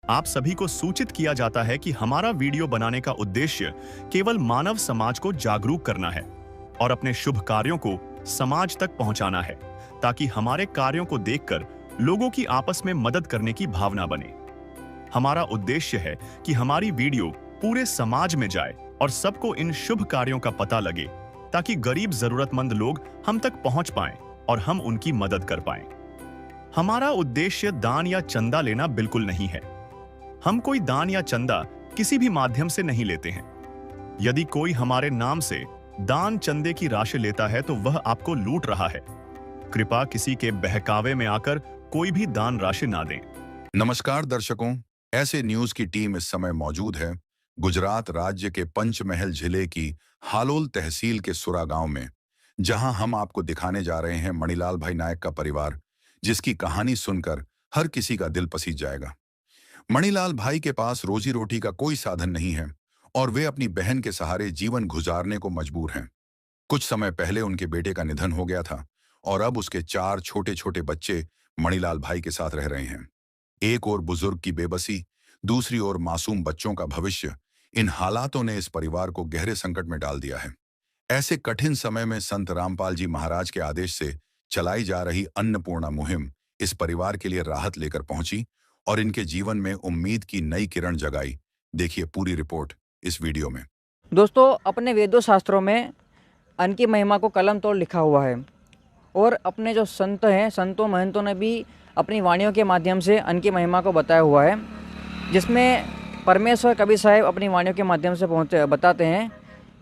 आप सभी को सूचित किया जाता है कि हमारा वीडियो बनाने का उद्देश्य केवल मानव समाज को जागरूक करना है और अपने शुभ कार्यों को समाज तक पहुंचाना है, ताकि हमारे कार्यों को देखकर लोगों की आपस में मदद करने की भावना बने। हमारा उद्देश्य है कि हमारी वीडियो पूरे समाज में जाए और सबको इन शुभ कार्यों का पता लगे, ताकि गरीब जरूरतमंद लोग हम तक पहुंच पाएं और हम उनकी मदद कर पाएं। हमारा उद्देश्य दान या चंदा लेना बिल्कुल नहीं है। हम कोई दान या चंदा किसी भी माध्यम से नहीं लेते हैं। यदि कोई हमारे नाम से दान चंदे की राशि लेता है तो वह आपको लूट रहा है। कृपया किसी के बहकावे में आकर कोई भी दान राशि ना दें। नमस्कार दर्शकों, ऐसे न्यूज की टीम इस समय मौजूद है गुजरात राज्य के पंचमहल जिले की हालोल तहसील के सुरा गांव में, जहां हम आपको दिखाने जा रहे हैं मणिलाल भाई नायक का परिवार, जिसकी कहानी सुनकर हर किसी का दिल पसीज जाएगा। मणिलाल भाई के पास रोजी रोटी का कोई साधन नहीं है और वे अपनी बहन के सहारे जीवन गुजारने को मजबूर हैं। कुछ समय पहले उनके बेटे का निधन हो गया था और अब उसके 4 छोटे छोटे बच्चे मणिलाल भाई के साथ रह रहे हैं। एक और बुजुर्ग की बेबसी, दूसरी ओर मासूम बच्चों का भविष्य, इन हालातों ने इस परिवार को गहरे संकट में डाल दिया है। ऐसे कठिन समय में संत रामपाल जी महाराज के आदेश से चलाई जा रही अन्नपूर्णा मुहिम इस परिवार के लिए राहत लेकर पहुंची और इनके जीवन में उम्मीद की नई किरण जगाई। देखिए पूरी रिपोर्ट इस वीडियो में। दोस्तों, अपने वेदों शास्त्रों में अन्न की महिमा को कलम तोड़ लिखा हुआ है और अपने जो संत हैं, संतों महंतों ने भी अपनी वाणियों के माध्यम से अन्न की महिमा को बताया हुआ है, जिसमें परमेश्वर कबीर साहिब अपनी वाणियों के माध्यम से बताते हैं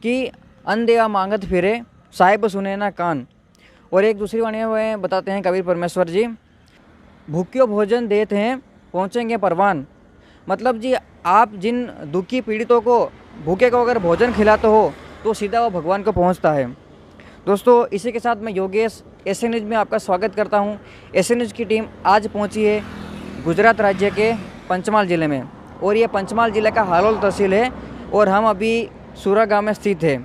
कि अन्न देवा मांगत फिरे, साहिब सुने ना कान। और एक दूसरी वाणियों में बताते हैं कबीर परमेश्वर जी, भूख्यो भोजन देते हैं पहुँचेंगे परवान। मतलब जी, आप जिन दुखी पीड़ितों को, भूखे को अगर भोजन खिलाते हो तो सीधा वो भगवान को पहुंचता है। दोस्तों, इसी के साथ मैं योगेश एसए न्यूज़ में आपका स्वागत करता हूं। एसए न्यूज़ की टीम आज पहुंची है गुजरात राज्य के पंचमहाल ज़िले में, और ये पंचमहाल ज़िले का हालोल तहसील है और हम अभी सूरा गांव में स्थित है।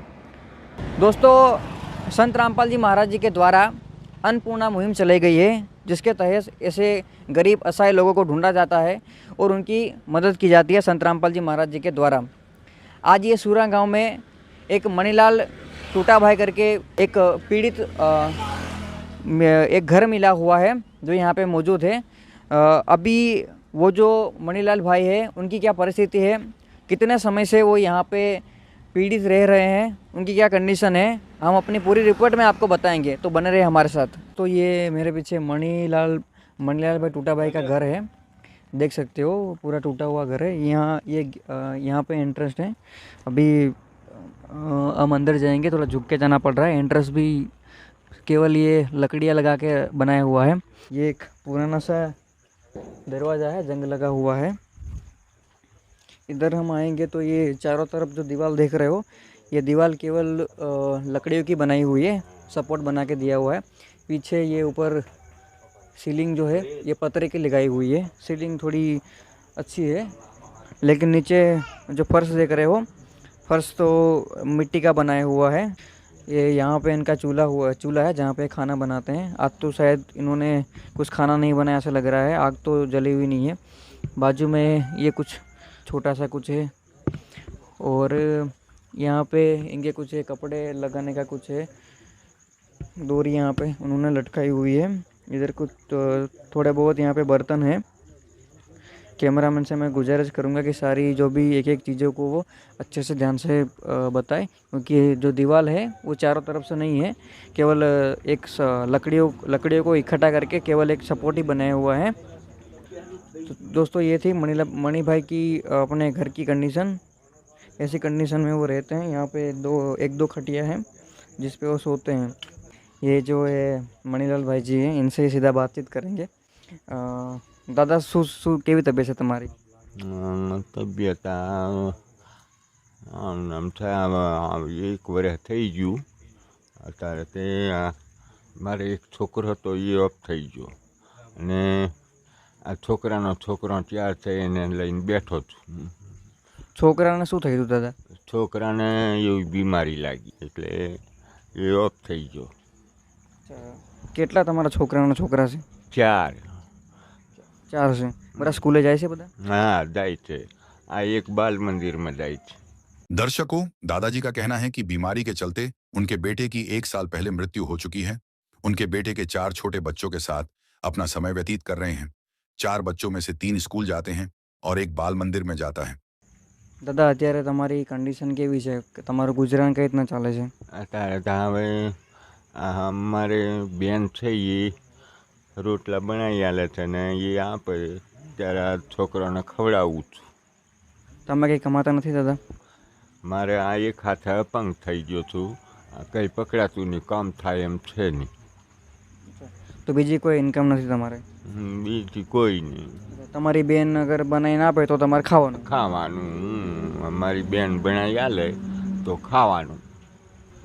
दोस्तों, संत रामपाल जी महाराज जी के द्वारा अन्नपूर्णा मुहिम चलाई गई है, जिसके तहत ऐसे गरीब असहाय लोगों को ढूंढा जाता है और उनकी मदद की जाती है संत रामपाल जी महाराज जी के द्वारा। आज ये सूरा गांव में एक मणिलाल टूटा भाई करके एक पीड़ित एक घर मिला हुआ है जो यहाँ पे मौजूद है। अभी वो जो मणिलाल भाई है, उनकी क्या परिस्थिति है, कितने समय से वो यहाँ पे पीड़ित रह रहे हैं, उनकी क्या कंडीशन है, हम अपनी पूरी रिपोर्ट में आपको बताएंगे, तो बने रहे हमारे साथ। तो ये मेरे पीछे मणिलाल भाई टूटा भाई का घर है, देख सकते हो, पूरा टूटा हुआ घर है। यहाँ पे एंट्रेंस है। अभी हम अंदर जाएंगे, थोड़ा झुक के जाना पड़ रहा है। एंट्रेंस भी केवल ये लकड़ियाँ लगा के बनाया हुआ है। ये एक पुराना सा दरवाज़ा है, जंग लगा हुआ है। इधर हम आएंगे तो ये चारों तरफ जो दीवार देख रहे हो, ये दीवार केवल लकड़ियों की बनाई हुई है, सपोर्ट बना के दिया हुआ है। पीछे ये ऊपर सीलिंग जो है ये पत्थर की लगाई हुई है। सीलिंग थोड़ी अच्छी है, लेकिन नीचे जो फर्श देख रहे हो, फर्श तो मिट्टी का बनाया हुआ है। ये यहाँ पे इनका चूल्हा है जहाँ पे खाना बनाते हैं। आज तो शायद इन्होंने कुछ खाना नहीं बनाया ऐसा लग रहा है, आग तो जली हुई नहीं है। बाजू में ये कुछ छोटा सा कुछ है और यहाँ पे इनके कुछ कपड़े लगाने का कुछ है, डोरी यहाँ पे उन्होंने लटकाई हुई है। इधर कुछ थोड़े बहुत यहाँ पे बर्तन है। कैमरामैन से मैं गुजारिश करूँगा कि सारी जो भी एक एक चीज़ों को वो अच्छे से ध्यान से बताए, क्योंकि जो दीवार है वो चारों तरफ से नहीं है, केवल एक लकड़ियों को इकट्ठा करके केवल एक सपोर्ट ही बनाया हुआ है। तो दोस्तों, ये थी मणि भाई की अपने घर की कंडीशन। ऐसी कंडीशन में वो रहते हैं। यहाँ पे एक दो खटिया हैं जिस पे वो सोते हैं। ये जो है मणिलाल भाई जी हैं, इनसे सीधा बातचीत करेंगे। दादा, केवी तबीयत है तुम्हारी? તબિયત આમ થયા 1 વર્ષ થઈ ગયું. અત્યારે તે મારે એક છોકરો હતો એ ઓફ થઈ ગયો અને આ છોકરાનો છોકરો ત્યાર થઈને લઈને બેઠો છું. છોકરાને શું થયું હતું દાદા? છોકરાને એવી બીમારી લાગી એટલે એ ઓફ થઈ ગયો. કેટલા તમારા છોકરા છે? 4. 4 से बड़ा स्कूले जाए से બધા? હા જાય છે. આ એક બાલ મંદિરમાં જાય છે. दर्शकों, दादाजी का कहना है कि बीमारी के चलते उनके बेटे की 1 साल पहले मृत्यु हो चुकी है। उनके बेटे के 4 छोटे बच्चों के साथ अपना समय व्यतीत कर रहे हैं। 4 बच्चों में से 3 स्कूल जाते हैं और एक बाल मंदिर में जाता है। દાદા અત્યારે તમારી કન્ડિશન કેવી છે? તમારું ગુજરાન કઈ રીતના ચાલે છે? અત્યારે તો હવે અમારે બેન છે એ રોટલા બનાવી આલે છે ને એ આપે ત્યારે આ છોકરાને ખવડાવું છું. તમે કંઈ કમાતા નથી દાદા? મારે આ એક હાથે અપંગ થઈ ગયો છું. આ કંઈ પકડાતું નહીં, કામ થાય એમ છે નહીં. તો બીજી કોઈ ઇન્કમ નથી તમારે? બીજી કોઈ નહીં. તમારી બેન અગર બનાવીને આપે તો તમારે ખાવાનું? ખાવાનું અમારી બેન બનાવી આલે તો ખાવાનું.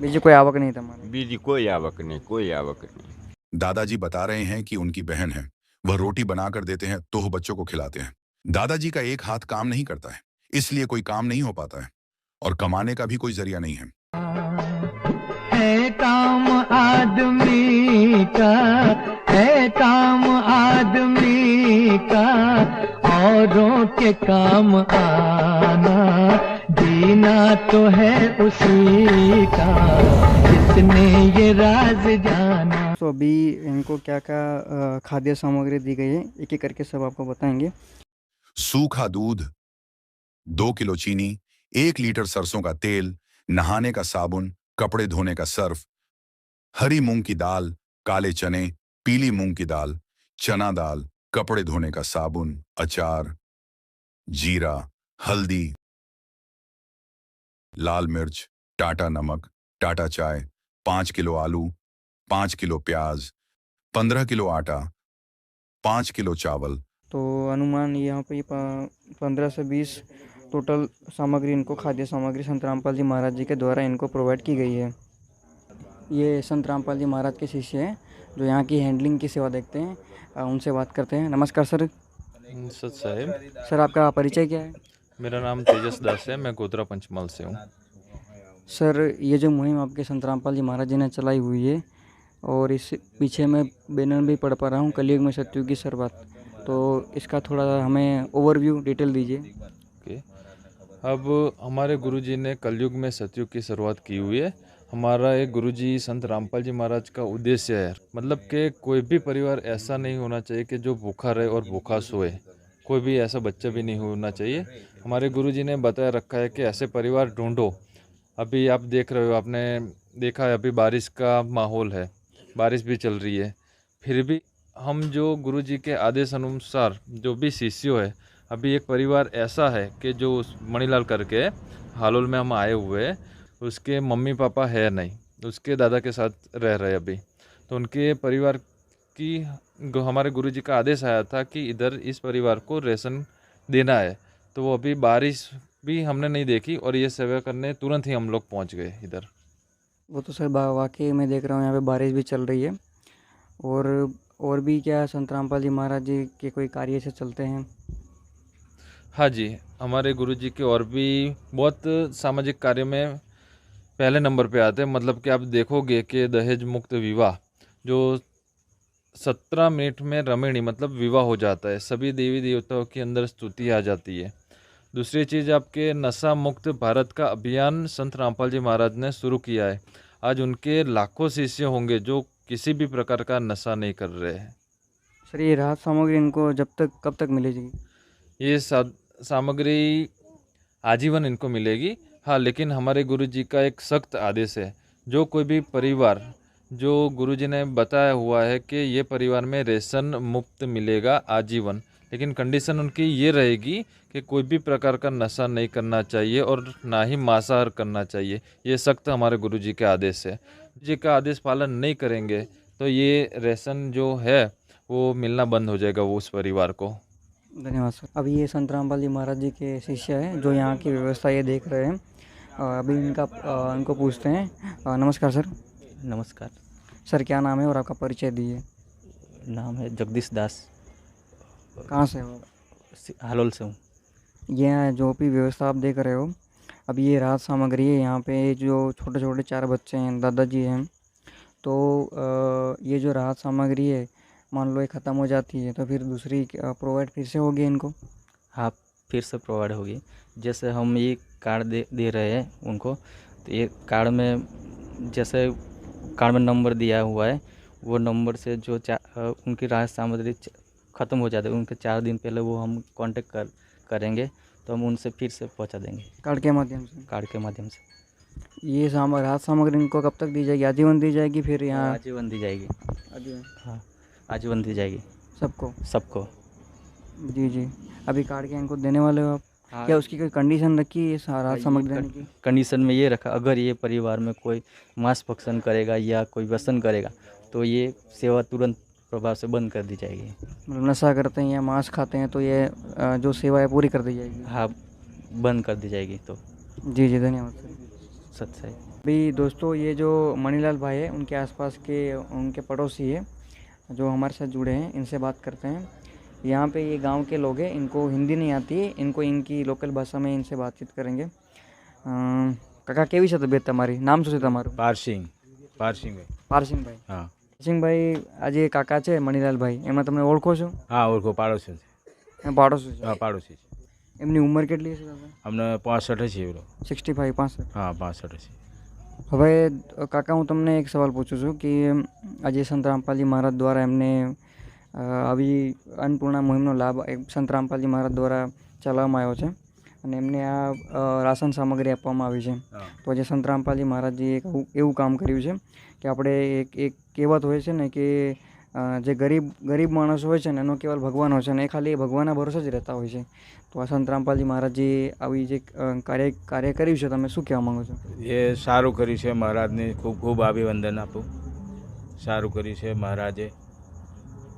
બીજી કોઈ આવક નહીં તમારે? બીજી કોઈ આવક નહીં, કોઈ આવક નહીં. दादाजी बता रहे हैं कि उनकी बहन है, वह रोटी बनाकर देते हैं तो बच्चों को खिलाते हैं। दादाजी का एक हाथ काम नहीं करता है, इसलिए कोई काम नहीं हो पाता है और कमाने का भी कोई जरिया नहीं है। काम आदमी का है, काम आदमी का औरों के काम आना, जीना तो है उसी का जिसने ये राज जाना। तो अभी इनको क्या क्या खाद्य सामग्री दी गई है एक एक करके सब आपको बताएंगे। सूखा दूध, 2 किलो चीनी, 1 लीटर सरसों का तेल, नहाने का साबुन, कपड़े धोने का सर्फ, हरी मूंग की दाल, काले चने, पीली मूंग की दाल, चना दाल, कपड़े धोने का साबुन, अचार, जीरा, हल्दी, लाल मिर्च, टाटा नमक, टाटा चाय, 5 किलो आलू, 5 किलो प्याज, 15 किलो आटा, 5 किलो चावल। तो अनुमान यहाँ पे 15 से 20 टोटल सामग्री इनको खाद्य सामग्री संत रामपाल जी महाराज जी के द्वारा इनको प्रोवाइड की गई है। ये संत रामपाल जी महाराज के शिष्य हैं जो यहाँ की हैंडलिंग की सेवा देखते हैं। उनसे बात करते हैं। नमस्कार सर। सत साहेब, सर आपका परिचय क्या है? मेरा नाम तेजस दास है, मैं गोधरा पंचमल से हूँ। सर ये जो मुहिम आपके संत रामपाल जी महाराज जी ने चलाई हुई है और इस पीछे मैं बैनर भी पढ़ पा रहा हूँ, कलयुग में सतयुग की शुरुआत, तो इसका थोड़ा हमें ओवरव्यू डिटेल दीजिए। ओके, अब हमारे गुरुजी ने कलयुग में सतयुग की शुरुआत की हुई है। हमारा एक गुरुजी संत रामपाल जी महाराज का उद्देश्य है, मतलब कि कोई भी परिवार ऐसा नहीं होना चाहिए कि जो भूखा रहे और भूखा सोए। कोई भी ऐसा बच्चा भी नहीं होना चाहिए। हमारे गुरुजी ने बताया रखा है कि ऐसे परिवार ढूंढो। अभी आप देख रहे हो, आपने देखा है अभी बारिश का माहौल है, बारिश भी चल रही है, फिर भी हम जो गुरुजी के आदेश अनुसार जो भी शिष्य है, अभी एक परिवार ऐसा है कि जो मणिलाल करके हालोल में हम आए हुए हैं, उसके मम्मी पापा है नहीं, उसके दादा के साथ रह रहे अभी। तो उनके परिवार की हमारे गुरुजी का आदेश आया था कि इधर इस परिवार को राशन देना है। तो वो अभी बारिश भी हमने नहीं देखी और ये सेवा करने तुरंत ही हम लोग पहुंच गए इधर। वो तो सर वाकई मैं देख रहा हूँ यहाँ पे बारिश भी चल रही है। और भी क्या संत रामपाल जी महाराज जी के कोई कार्य से चलते हैं? हाँ जी, हमारे गुरुजी के और भी बहुत सामाजिक कार्य में पहले नंबर पे आते हैं। मतलब कि आप देखोगे कि दहेज मुक्त विवाह जो 17 मिनट में रमणीय मतलब विवाह हो जाता है, सभी देवी देवताओं के अंदर स्तुति आ जाती है। दूसरी चीज़, आपके नशा मुक्त भारत का अभियान संत रामपाल जी महाराज ने शुरू किया है। आज उनके लाखों शिष्य होंगे जो किसी भी प्रकार का नशा नहीं कर रहे हैं। सर ये राहत सामग्री इनको कब तक मिलेगी? ये सामग्री आजीवन इनको मिलेगी। हाँ, लेकिन हमारे गुरुजी का एक सख्त आदेश है, जो कोई भी परिवार जो गुरुजी ने बताया हुआ है कि ये परिवार में राशन मुफ्त मिलेगा आजीवन, लेकिन कंडीशन उनकी ये रहेगी कि कोई भी प्रकार का नशा नहीं करना चाहिए और ना ही मांसाहार करना चाहिए। ये सख्त हमारे गुरुजी के आदेश है। जी का आदेश पालन नहीं करेंगे तो ये राशन जो है वो मिलना बंद हो जाएगा वो उस परिवार को। धन्यवाद सर। अभी ये संत रामपाल जी महाराज जी के शिष्य हैं जो यहाँ की व्यवस्था ये देख रहे हैं। अभी इनको पूछते हैं। नमस्कार सर। नमस्कार सर, क्या नाम है और आपका परिचय दीजिए। नाम है जगदीश दास, कहाँ से हो? हालोल से हूँ। ये जो भी व्यवस्था आप देख रहे हो, अब ये राहत सामग्री है। यहाँ पे जो छोटे छोटे 4 बच्चे हैं, दादाजी हैं, तो ये जो राहत सामग्री है मान लो ये ख़त्म हो जाती है तो फिर दूसरी प्रोवाइड फिर से होगी इनको? हाँ, फिर से प्रोवाइड होगी। जैसे हम ये कार्ड दे रहे हैं उनको, तो ये कार्ड में जैसे कार्ड में नंबर दिया हुआ है, वो नंबर से जो उनकी राहत सामग्री ख़त्म हो जाती है, उनके 4 दिन पहले वो हम कांटेक्ट करेंगे तो हम उनसे फिर से पहुंचा देंगे कार्ड के माध्यम से। कार्ड के माध्यम से। ये राहत सामग्री इनको कब तक दी जाएगी? आजीवन दी जाएगी फिर यहाँ? आजीवन दी जाएगी। आजीवन? हाँ, आजीवन दी जाएगी सबको? सबको। जी जी। अभी कार्ड क्या इनको देने वाले हो आप? हाँ, क्या उसकी कोई कंडीशन रखी है राहत सामग्री देने की? कंडीशन में ये रखा, अगर ये परिवार में कोई मांस भक्षण करेगा या कोई व्यसन करेगा तो ये सेवा तुरंत प्रभाव से बंद कर दी जाएगी। मतलब नशा करते हैं या मांस खाते हैं तो ये जो सेवा है पूरी कर दी जाएगी? हाँ, बंद कर दी जाएगी। तो जी जी, धन्यवाद सर। सच है। अभी दोस्तों ये जो मणिलाल भाई है उनके आसपास के उनके पड़ोसी है जो हमारे साथ जुड़े हैं, इनसे बात करते हैं। यहाँ पे ये गांव के लोग हैं, इनको हिंदी नहीं आती है, इनको इनकी लोकल भाषा में इनसे बातचीत करेंगे। काका केवी છે તબિયત તમારી? નામ શું છે તમારું? પારસિંગ ભાઈ। પારસિંગભાઈ। હા પારસિંગભાઈ, આજે કાકા છે મણિલાલભાઈ, એમાં તમે ઓળખો છો? હા, ઓળખો, પાડોશી છે। એમ પાડોશી છે? હા, પાડોશી છે। એમની ઉંમર કેટલી છે દાદા? અમને 65 છે એવડો। 65 65? હા, 65 છે। હવે કાકા હું તમને એક સવાલ પૂછું છું કે આજે સંત રામપાલજી મહારાજ દ્વારા એમને આવી અન્નપૂર્ણા મુહિમનો લાભ સંત રામપાલજી મહારાજ દ્વારા ચલાવવામાં આવ્યો છે અને એમને આ રાશન સામગ્રી આપવામાં આવી છે। તો આજે સંત રામપાલજી મહારાજજીએ એક એવું કામ કર્યું છે કે આપણે એક કહેવત હોય છે ને કે જે ગરીબ માણસ હોય છે ને એનો કેવલ ભગવાન હોય છે ને એ ખાલી ભગવાનના ભરોસે જ રહેતા હોય છે। તો આ સંત રામપાલજી મહારાજજીએ આવી જે કાર્ય કર્યું છે, તમે શું કહેવા માંગો છો? એ સારું કર્યું છે, મહારાજને ખૂબ ખૂબ અભિવંદન આપું। સારું કર્યું છે મહારાજે।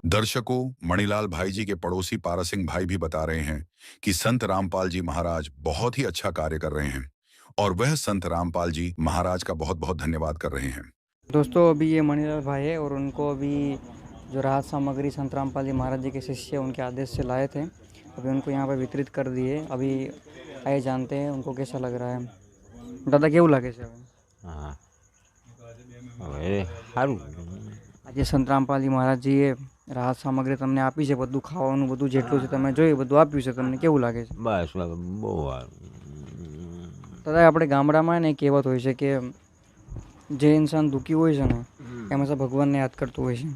दर्शकों, मणिलाल भाई जी के पड़ोसी पारसिंग भाई भी बता रहे हैं कि संत रामपाल जी महाराज बहुत ही अच्छा कार्य कर रहे हैं और वह संत रामपाल जी महाराज का बहुत बहुत धन्यवाद कर रहे हैं। दोस्तों, अभी ये मणिलाल भाई है और उनको अभी जो राहत सामग्री संत रामपाल जी महाराज जी के शिष्य उनके आदेश से लाए थे, अभी उनको यहाँ पर वितरित कर दिए। अभी आए जानते हैं उनको कैसा लग रहा है। दादा केवं लागे છે? હા, હવે સારું। આજે સંત રામપાલજી મહારાજજીએ રાહત સામગ્રી તમને આપી છે, બધું ખાવાનું બધું જેટલું છે તમે જોયું બધું આપ્યું છે, તમને કેવું લાગે છે? બસ બહુ સારું। દાદા, આપણે ગામડામાં ને કહેવત હોય છે કે જે ઇન્સાન દુઃખી હોય છે ને એ હંમેશા ભગવાનને યાદ કરતું હોય છે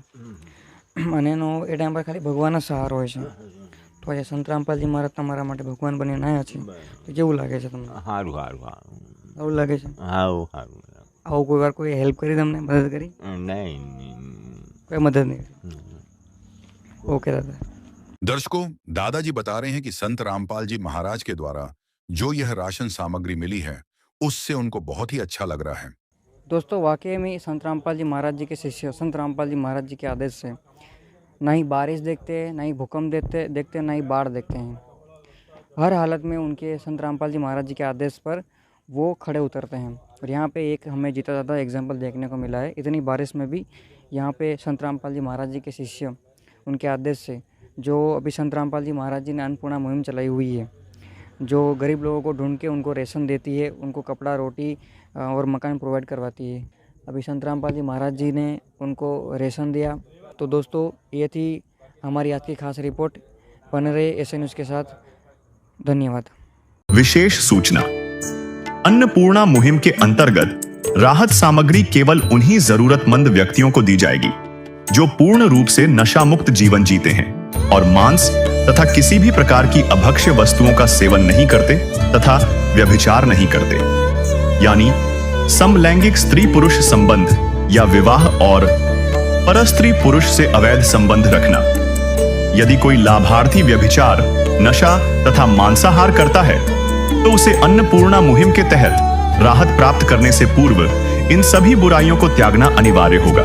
અને એનો એ ટાઈમ પર ખાલી ભગવાન જ સહારો હોય છે। તો આજે સંત રામપાલજી મહારાજ તમારા માટે ભગવાન બનીને આવ્યા છે, તો કેવું લાગે છે તમને? સારું સારું સારું આવું લાગે છે? સારું સારું। આવું કોઈ વાર કોઈ હેલ્પ કરી, તમને મદદ કરી? નહીં, कोई मदद नहीं। ओके दादा। दर्शकों, दादाजी बता रहे हैं कि संत रामपाल जी महाराज के द्वारा जो यह राशन सामग्री मिली है उससे उनको बहुत ही अच्छा लग रहा है। दोस्तों, वाकई में संत रामपाल जी महाराज जी के शिष्य संत रामपाल जी महाराज जी के आदेश से ना ही बारिश देखते, ना ही भूकंप देखते, ना ही बाढ़ देखते हैं। हर हालत में उनके संत रामपाल जी महाराज जी के आदेश पर वो खड़े उतरते हैं। और यहाँ पे एक हमें जीता जाता एग्जाम्पल देखने को मिला है। इतनी बारिश में भी यहाँ पे संत रामपाल जी महाराज जी के शिष्य उनके आदेश से, जो अभी संत रामपाल जी महाराज जी ने अन्नपूर्णा मुहिम चलाई हुई है, जो गरीब लोगों को ढूंढ के उनको रेशन देती है, उनको कपड़ा, रोटी और मकान प्रोवाइड करवाती है। अभी संत रामपाल जी महाराज जी ने उनको रेशन दिया। तो दोस्तों, ये थी हमारी आज की खास रिपोर्ट। बने रहे ऐसे न्यूज़ के साथ। धन्यवाद। विशेष सूचना, अन्नपूर्णा मुहिम के अंतर्गत राहत सामग्री केवल उन्हीं जरूरतमंद व्यक्तियों को दी जाएगी जो पूर्ण रूप से नशा मुक्त जीवन जीते हैं और मांस तथा किसी भी प्रकार की अभक्ष्य वस्तुओं का सेवन नहीं करते तथा व्यभिचार नहीं करते, यानी समलैंगिक स्त्री पुरुष संबंध या विवाह और परस्त्री पुरुष से अवैध संबंध रखना। यदि कोई लाभार्थी व्यभिचार, नशा तथा मांसाहार करता है तो उसे अन्नपूर्णा मुहिम के तहत राहत प्राप्त करने से पूर्व इन सभी बुराइयों को त्यागना अनिवार्य होगा।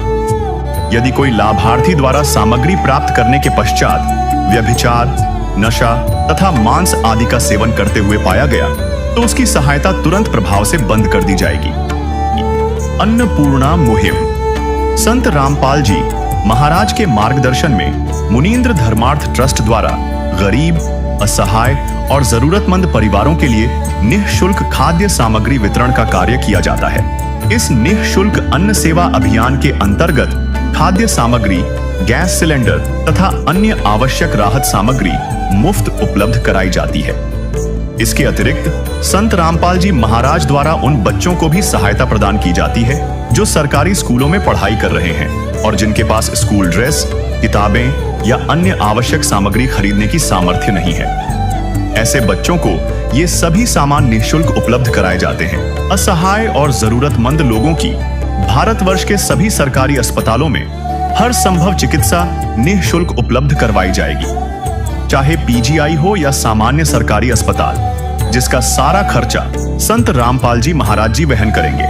यदि कोई लाभार्थी द्वारा सामग्री प्राप्त करने के पश्चात व्यभिचार, नशा तथा मांस आदि का सेवन करते हुए पाया गया तो उसकी सहायता तुरंत प्रभाव से बंद कर दी जाएगी। अन्नपूर्णा मुहिम संत रामपाल जी महाराज के मार्गदर्शन में मुनीन्द्र धर्मार्थ ट्रस्ट द्वारा गरीब, असहाय और जरूरतमंद परिवारों के लिए निःशुल्क खाद्य सामग्री वितरण का कार्य किया जाता है। इस निःशुल्क अन्न सेवा अभियान के अंतर्गत खाद्य सामग्री गैस सिलेंडर तथा अन्य आवश्यक राहत सामग्री मुफ्त उपलब्ध कराई जाती है। इसके अतिरिक्त संत रामपाल जी महाराज द्वारा उन बच्चों को भी सहायता प्रदान की जाती है जो सरकारी स्कूलों में पढ़ाई कर रहे हैं और जिनके पास स्कूल ड्रेस, किताबें या अन्य आवश्यक सामग्री खरीदने की सामर्थ्य नहीं है। ऐसे बच्चों को ये सभी सामान निःशुल्क उपलब्ध कराए जाते हैं। असहाय और जरूरतमंद लोगों की भारतवर्ष के सभी सरकारी अस्पतालों में हर संभव चिकित्सा निःशुल्क उपलब्ध करवाई जाएगी, चाहे पीजीआई हो या सामान्य सरकारी अस्पताल, जिसका सारा खर्चा संत रामपाल जी महाराज जी वहन करेंगे।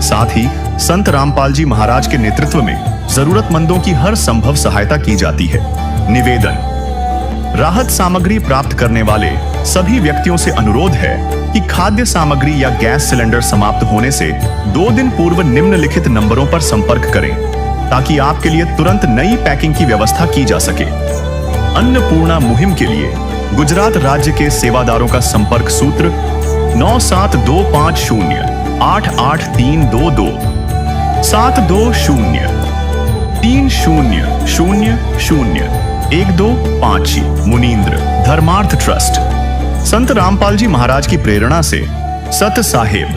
साथ ही संत रामपाल जी महाराज के नेतृत्व में जरूरतमंदों की हर संभव सहायता की जाती है। निवेदन: राहत सामग्री प्राप्त करने वाले सभी व्यक्तियों से अनुरोध है कि खाद्य सामग्री या गैस सिलेंडर समाप्त होने से 2 दिन पूर्व निम्नलिखित नंबरों पर संपर्क करें ताकि आपके लिए तुरंत नई पैकिंग की व्यवस्था की जा सके। अन्नपूर्णा मुहिम के लिए गुजरात राज्य के सेवादारों का संपर्क सूत्र 9725088322 72030001256 मुनींद्र धर्मार्थ ट्रस्ट। संत रामपाल जी महाराज की प्रेरणा से सत साहेब